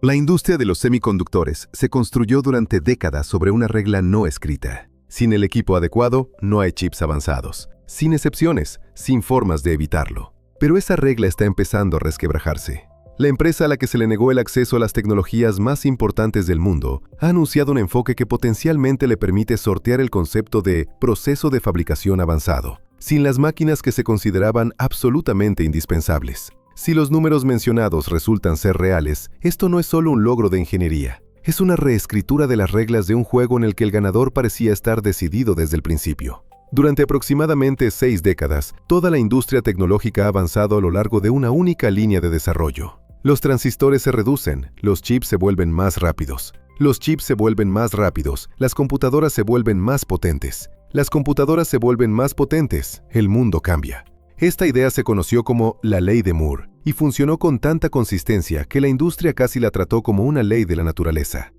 La industria de los semiconductores se construyó durante décadas sobre una regla no escrita. Sin el equipo adecuado, no hay chips avanzados. Sin excepciones, sin formas de evitarlo. Pero esa regla está empezando a resquebrajarse. La empresa a la que se le negó el acceso a las tecnologías más importantes del mundo ha anunciado un enfoque que potencialmente le permite sortear el concepto de proceso de fabricación avanzado, sin las máquinas que se consideraban absolutamente indispensables. Si los números mencionados resultan ser reales, esto no es solo un logro de ingeniería. Es una reescritura de las reglas de un juego en el que el ganador parecía estar decidido desde el principio. Durante aproximadamente 6 décadas, toda la industria tecnológica ha avanzado a lo largo de una única línea de desarrollo. Los transistores se reducen, los chips se vuelven más rápidos. Los chips se vuelven más rápidos, las computadoras se vuelven más potentes. Las computadoras se vuelven más potentes, el mundo cambia. Esta idea se conoció como la ley de Moore y funcionó con tanta consistencia que la industria casi la trató como una ley de la naturaleza.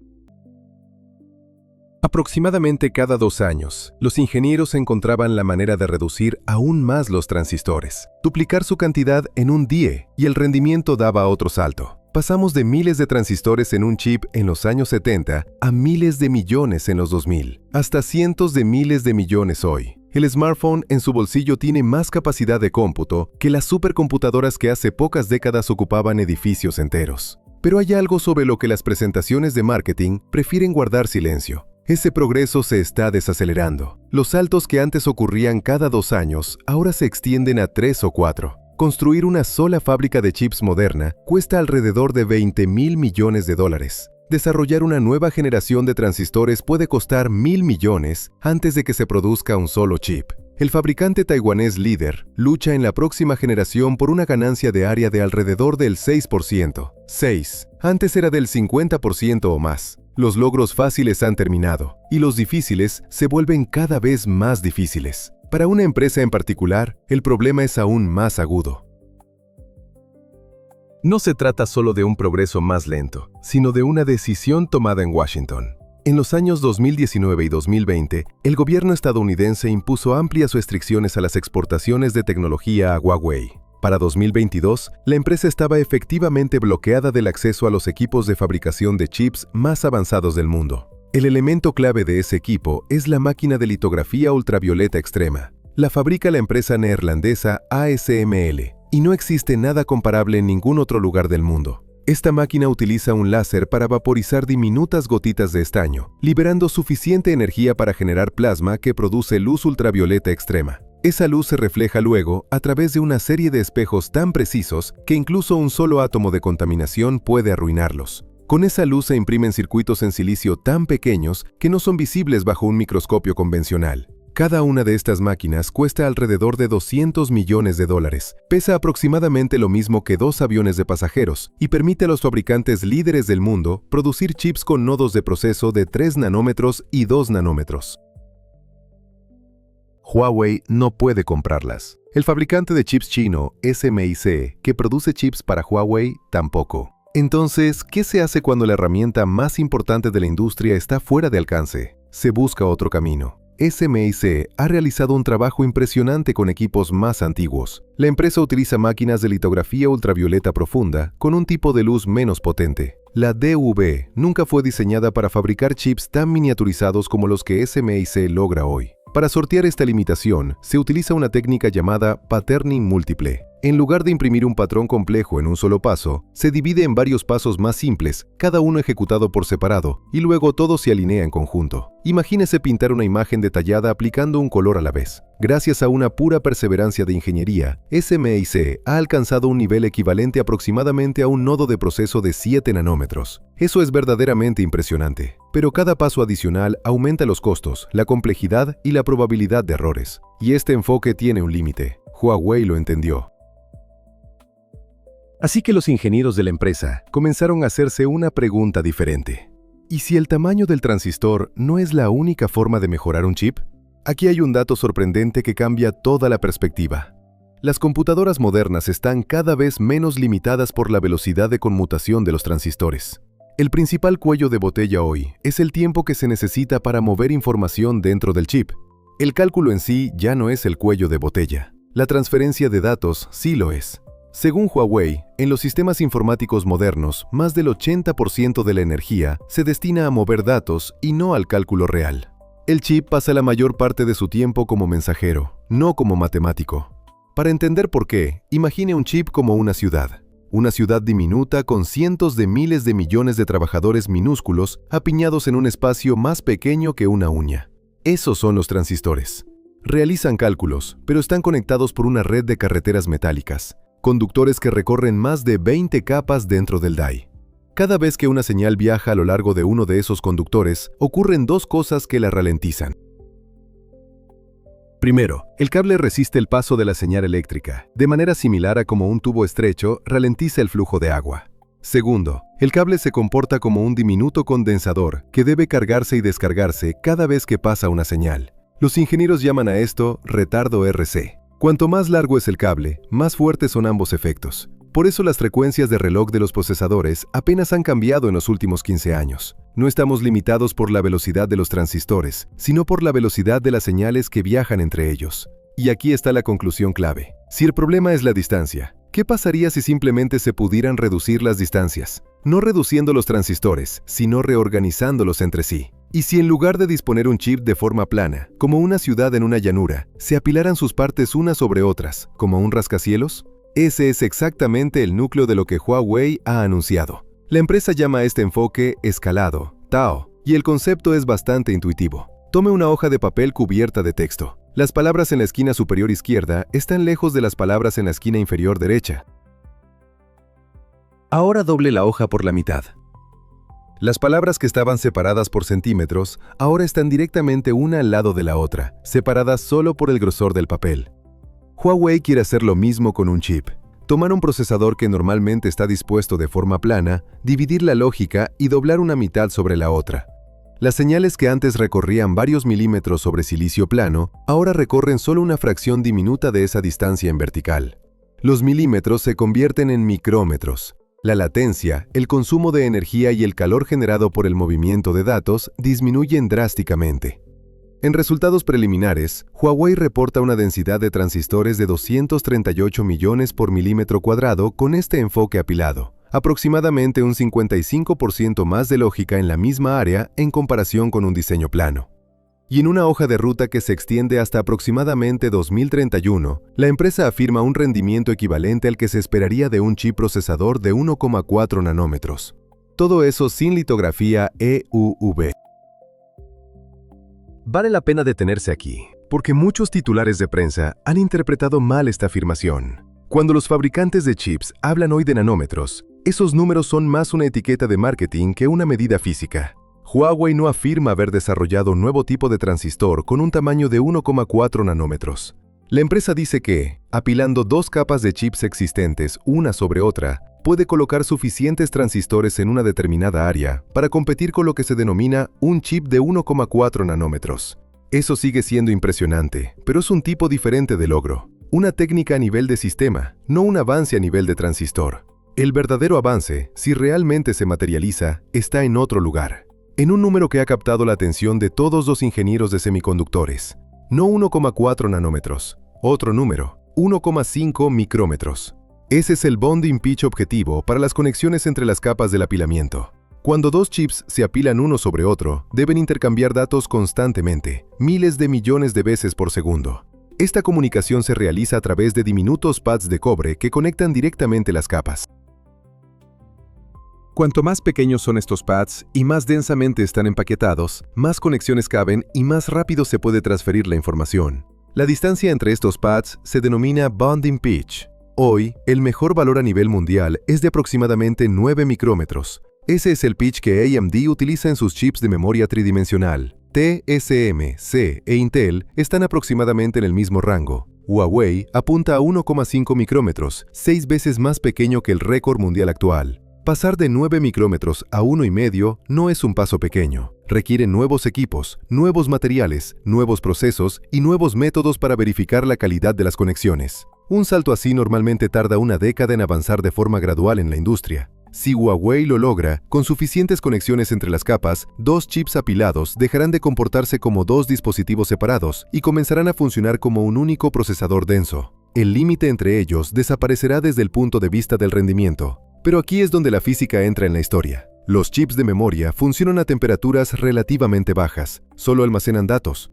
Aproximadamente cada 2 años, los ingenieros encontraban la manera de reducir aún más los transistores, duplicar su cantidad en un die y el rendimiento daba otro salto. Pasamos de miles de transistores en un chip en los años 70 a miles de millones en los 2000, hasta cientos de miles de millones hoy. El smartphone en su bolsillo tiene más capacidad de cómputo que las supercomputadoras que hace pocas décadas ocupaban edificios enteros. Pero hay algo sobre lo que las presentaciones de marketing prefieren guardar silencio. Ese progreso se está desacelerando. Los saltos que antes ocurrían cada 2 años ahora se extienden a 3 o 4. Construir una sola fábrica de chips moderna cuesta alrededor de $20,000 millones. Desarrollar una nueva generación de transistores puede costar $1,000 millones antes de que se produzca un solo chip. El fabricante taiwanés líder lucha en la próxima generación por una ganancia de área de alrededor del 6%. Antes era del 50% o más. Los logros fáciles han terminado, y los difíciles se vuelven cada vez más difíciles. Para una empresa en particular, el problema es aún más agudo. No se trata solo de un progreso más lento, sino de una decisión tomada en Washington. En los años 2019 y 2020, el gobierno estadounidense impuso amplias restricciones a las exportaciones de tecnología a Huawei. Para 2022, la empresa estaba efectivamente bloqueada del acceso a los equipos de fabricación de chips más avanzados del mundo. El elemento clave de ese equipo es la máquina de litografía ultravioleta extrema. La fabrica la empresa neerlandesa ASML, y no existe nada comparable en ningún otro lugar del mundo. Esta máquina utiliza un láser para vaporizar diminutas gotitas de estaño, liberando suficiente energía para generar plasma que produce luz ultravioleta extrema. Esa luz se refleja luego a través de una serie de espejos tan precisos que incluso un solo átomo de contaminación puede arruinarlos. Con esa luz se imprimen circuitos en silicio tan pequeños que no son visibles bajo un microscopio convencional. Cada una de estas máquinas cuesta alrededor de $200 millones, pesa aproximadamente lo mismo que 2 aviones de pasajeros y permite a los fabricantes líderes del mundo producir chips con nodos de proceso de 3 nanómetros y 2 nanómetros. Huawei no puede comprarlas. El fabricante de chips chino, SMIC, que produce chips para Huawei, tampoco. Entonces, ¿qué se hace cuando la herramienta más importante de la industria está fuera de alcance? Se busca otro camino. SMIC ha realizado un trabajo impresionante con equipos más antiguos. La empresa utiliza máquinas de litografía ultravioleta profunda con un tipo de luz menos potente. La DUV nunca fue diseñada para fabricar chips tan miniaturizados como los que SMIC logra hoy. Para sortear esta limitación, se utiliza una técnica llamada patterning múltiple. En lugar de imprimir un patrón complejo en un solo paso, se divide en varios pasos más simples, cada uno ejecutado por separado, y luego todo se alinea en conjunto. Imagínese pintar una imagen detallada aplicando un color a la vez. Gracias a una pura perseverancia de ingeniería, SMIC ha alcanzado un nivel equivalente aproximadamente a un nodo de proceso de 7 nanómetros. Eso es verdaderamente impresionante, pero cada paso adicional aumenta los costos, la complejidad y la probabilidad de errores. Y este enfoque tiene un límite. Huawei lo entendió. Así que los ingenieros de la empresa comenzaron a hacerse una pregunta diferente. ¿Y si el tamaño del transistor no es la única forma de mejorar un chip? Aquí hay un dato sorprendente que cambia toda la perspectiva. Las computadoras modernas están cada vez menos limitadas por la velocidad de conmutación de los transistores. El principal cuello de botella hoy es el tiempo que se necesita para mover información dentro del chip. El cálculo en sí ya no es el cuello de botella. La transferencia de datos sí lo es. Según Huawei, en los sistemas informáticos modernos, más del 80% de la energía se destina a mover datos y no al cálculo real. El chip pasa la mayor parte de su tiempo como mensajero, no como matemático. Para entender por qué, imagine un chip como una ciudad. Una ciudad diminuta con cientos de miles de millones de trabajadores minúsculos apiñados en un espacio más pequeño que una uña. Esos son los transistores. Realizan cálculos, pero están conectados por una red de carreteras metálicas, conductores que recorren más de 20 capas dentro del die. Cada vez que una señal viaja a lo largo de uno de esos conductores, ocurren dos cosas que la ralentizan. Primero, el cable resiste el paso de la señal eléctrica, de manera similar a como un tubo estrecho ralentiza el flujo de agua. Segundo, el cable se comporta como un diminuto condensador que debe cargarse y descargarse cada vez que pasa una señal. Los ingenieros llaman a esto retardo RC. Cuanto más largo es el cable, más fuertes son ambos efectos. Por eso las frecuencias de reloj de los procesadores apenas han cambiado en los últimos 15 años. No estamos limitados por la velocidad de los transistores, sino por la velocidad de las señales que viajan entre ellos. Y aquí está la conclusión clave. Si el problema es la distancia, ¿qué pasaría si simplemente se pudieran reducir las distancias? No reduciendo los transistores, sino reorganizándolos entre sí. Y si en lugar de disponer un chip de forma plana, como una ciudad en una llanura, se apilaran sus partes unas sobre otras, como un rascacielos? Ese es exactamente el núcleo de lo que Huawei ha anunciado. La empresa llama a este enfoque escalado, Tao, y el concepto es bastante intuitivo. Tome una hoja de papel cubierta de texto. Las palabras en la esquina superior izquierda están lejos de las palabras en la esquina inferior derecha. Ahora doble la hoja por la mitad. Las palabras que estaban separadas por centímetros ahora están directamente una al lado de la otra, separadas solo por el grosor del papel. Huawei quiere hacer lo mismo con un chip. Tomar un procesador que normalmente está dispuesto de forma plana, dividir la lógica y doblar una mitad sobre la otra. Las señales que antes recorrían varios milímetros sobre silicio plano, ahora recorren solo una fracción diminuta de esa distancia en vertical. Los milímetros se convierten en micrómetros. La latencia, el consumo de energía y el calor generado por el movimiento de datos disminuyen drásticamente. En resultados preliminares, Huawei reporta una densidad de transistores de 238 millones por milímetro cuadrado con este enfoque apilado, aproximadamente un 55% más de lógica en la misma área en comparación con un diseño plano. Y en una hoja de ruta que se extiende hasta aproximadamente 2031, la empresa afirma un rendimiento equivalente al que se esperaría de un chip procesador de 1,4 nanómetros. Todo eso sin litografía EUV. Vale la pena detenerse aquí, porque muchos titulares de prensa han interpretado mal esta afirmación. Cuando los fabricantes de chips hablan hoy de nanómetros, esos números son más una etiqueta de marketing que una medida física. Huawei no afirma haber desarrollado un nuevo tipo de transistor con un tamaño de 1,4 nanómetros. La empresa dice que, apilando dos capas de chips existentes una sobre otra, puede colocar suficientes transistores en una determinada área para competir con lo que se denomina un chip de 1,4 nanómetros. Eso sigue siendo impresionante, pero es un tipo diferente de logro. Una técnica a nivel de sistema, no un avance a nivel de transistor. El verdadero avance, si realmente se materializa, está en otro lugar. En un número que ha captado la atención de todos los ingenieros de semiconductores. No 1,4 nanómetros. Otro número, 1,5 micrómetros. Ese es el bonding pitch objetivo para las conexiones entre las capas del apilamiento. Cuando dos chips se apilan uno sobre otro, deben intercambiar datos constantemente, miles de millones de veces por segundo. Esta comunicación se realiza a través de diminutos pads de cobre que conectan directamente las capas. Cuanto más pequeños son estos pads y más densamente están empaquetados, más conexiones caben y más rápido se puede transferir la información. La distancia entre estos pads se denomina bonding pitch. Hoy, el mejor valor a nivel mundial es de aproximadamente 9 micrómetros. Ese es el pitch que AMD utiliza en sus chips de memoria tridimensional. TSMC e Intel están aproximadamente en el mismo rango. Huawei apunta a 1,5 micrómetros, 6 veces más pequeño que el récord mundial actual. Pasar de 9 micrómetros a 1,5 no es un paso pequeño. Requiere nuevos equipos, nuevos materiales, nuevos procesos y nuevos métodos para verificar la calidad de las conexiones. Un salto así normalmente tarda una década en avanzar de forma gradual en la industria. Si Huawei lo logra, con suficientes conexiones entre las capas, dos chips apilados dejarán de comportarse como dos dispositivos separados y comenzarán a funcionar como un único procesador denso. el límite entre ellos desaparecerá desde el punto de vista del rendimiento. Pero aquí es donde la física entra en la historia. Los chips de memoria funcionan a temperaturas relativamente bajas, solo almacenan datos.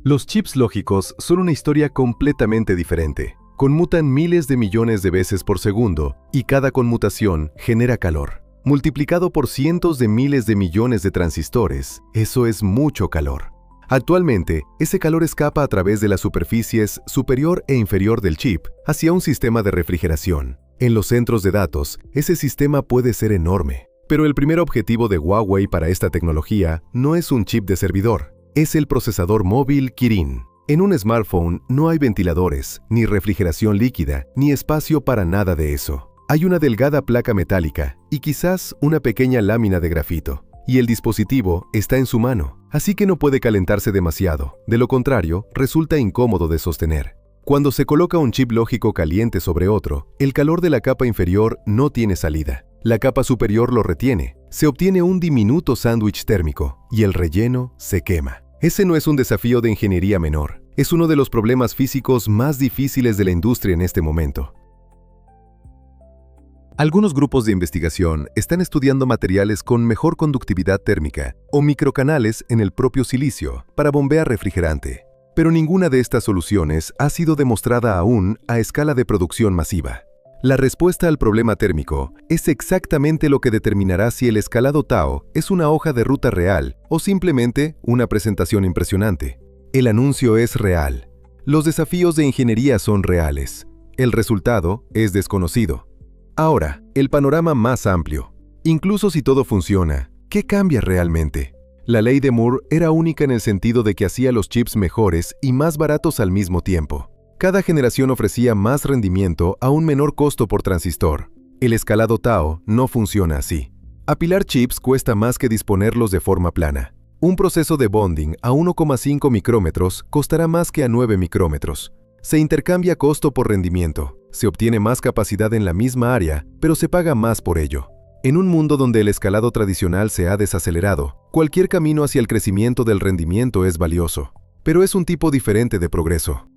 Los chips lógicos son una historia completamente diferente. Conmutan miles de millones de veces por segundo y cada conmutación genera calor. Multiplicado por cientos de miles de millones de transistores, eso es mucho calor. Actualmente, ese calor escapa a través de las superficies superior e inferior del chip hacia un sistema de refrigeración. En los centros de datos, ese sistema puede ser enorme. Pero el primer objetivo de Huawei para esta tecnología no es un chip de servidor, es el procesador móvil Kirin. En un smartphone no hay ventiladores, ni refrigeración líquida, ni espacio para nada de eso. Hay una delgada placa metálica y quizás una pequeña lámina de grafito. Y el dispositivo está en su mano, así que no puede calentarse demasiado. De lo contrario, resulta incómodo de sostener. Cuando se coloca un chip lógico caliente sobre otro, el calor de la capa inferior no tiene salida. La capa superior lo retiene. Se obtiene un diminuto sándwich térmico y el relleno se quema. Ese no es un desafío de ingeniería menor. Es uno de los problemas físicos más difíciles de la industria en este momento. Algunos grupos de investigación están estudiando materiales con mejor conductividad térmica o microcanales en el propio silicio para bombear refrigerante. Pero ninguna de estas soluciones ha sido demostrada aún a escala de producción masiva. La respuesta al problema térmico es exactamente lo que determinará si el escalado Tau es una hoja de ruta real o simplemente una presentación impresionante. El anuncio es real. Los desafíos de ingeniería son reales. El resultado es desconocido. Ahora, el panorama más amplio. Incluso si todo funciona, ¿qué cambia realmente? La ley de Moore era única en el sentido de que hacía los chips mejores y más baratos al mismo tiempo. Cada generación ofrecía más rendimiento a un menor costo por transistor. El escalado Tau no funciona así. Apilar chips cuesta más que disponerlos de forma plana. Un proceso de bonding a 1,5 micrómetros costará más que a 9 micrómetros. Se intercambia costo por rendimiento. Se obtiene más capacidad en la misma área, pero se paga más por ello. En un mundo donde el escalado tradicional se ha desacelerado, cualquier camino hacia el crecimiento del rendimiento es valioso. Pero es un tipo diferente de progreso.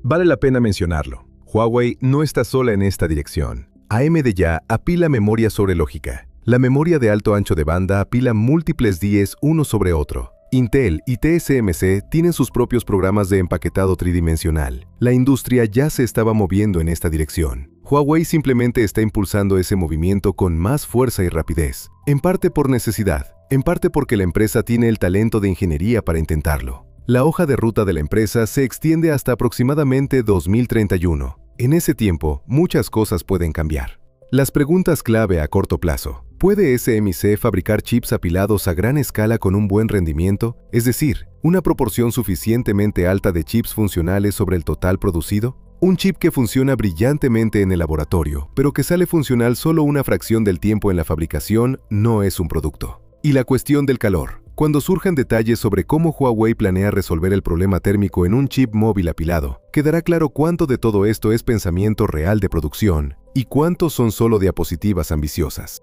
Vale la pena mencionarlo. Huawei no está sola en esta dirección. AMD ya apila memoria sobre lógica. La memoria de alto ancho de banda apila múltiples dies uno sobre otro. Intel y TSMC tienen sus propios programas de empaquetado tridimensional. La industria ya se estaba moviendo en esta dirección. Huawei simplemente está impulsando ese movimiento con más fuerza y rapidez, en parte por necesidad, en parte porque la empresa tiene el talento de ingeniería para intentarlo. La hoja de ruta de la empresa se extiende hasta aproximadamente 2031. En ese tiempo, muchas cosas pueden cambiar. Las preguntas clave a corto plazo. ¿Puede SMIC fabricar chips apilados a gran escala con un buen rendimiento? Es decir, una proporción suficientemente alta de chips funcionales sobre el total producido. Un chip que funciona brillantemente en el laboratorio, pero que sale funcional solo una fracción del tiempo en la fabricación, no es un producto. Y la cuestión del calor. Cuando surjan detalles sobre cómo Huawei planea resolver el problema térmico en un chip móvil apilado, quedará claro cuánto de todo esto es pensamiento real de producción y cuánto son solo diapositivas ambiciosas.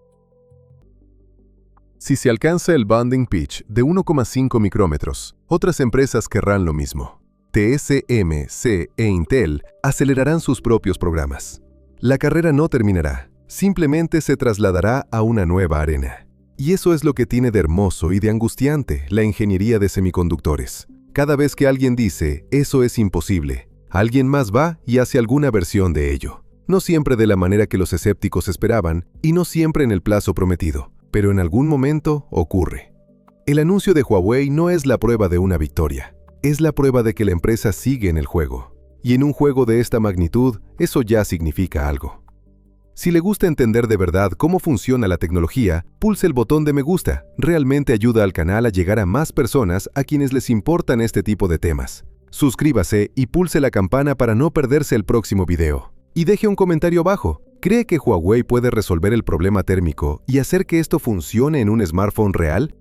Si se alcanza el bonding pitch de 1,5 micrómetros, otras empresas querrán lo mismo. TSMC e Intel acelerarán sus propios programas. La carrera no terminará, simplemente se trasladará a una nueva arena. Y eso es lo que tiene de hermoso y de angustiante la ingeniería de semiconductores. Cada vez que alguien dice, eso es imposible, alguien más va y hace alguna versión de ello. No siempre de la manera que los escépticos esperaban y no siempre en el plazo prometido, pero en algún momento ocurre. El anuncio de Huawei no es la prueba de una victoria, es la prueba de que la empresa sigue en el juego. Y en un juego de esta magnitud, eso ya significa algo. Si le gusta entender de verdad cómo funciona la tecnología, pulse el botón de me gusta. Realmente ayuda al canal a llegar a más personas a quienes les importan este tipo de temas. Suscríbase y pulse la campana para no perderse el próximo video. Y deje un comentario abajo. ¿Cree que Huawei puede resolver el problema térmico y hacer que esto funcione en un smartphone real?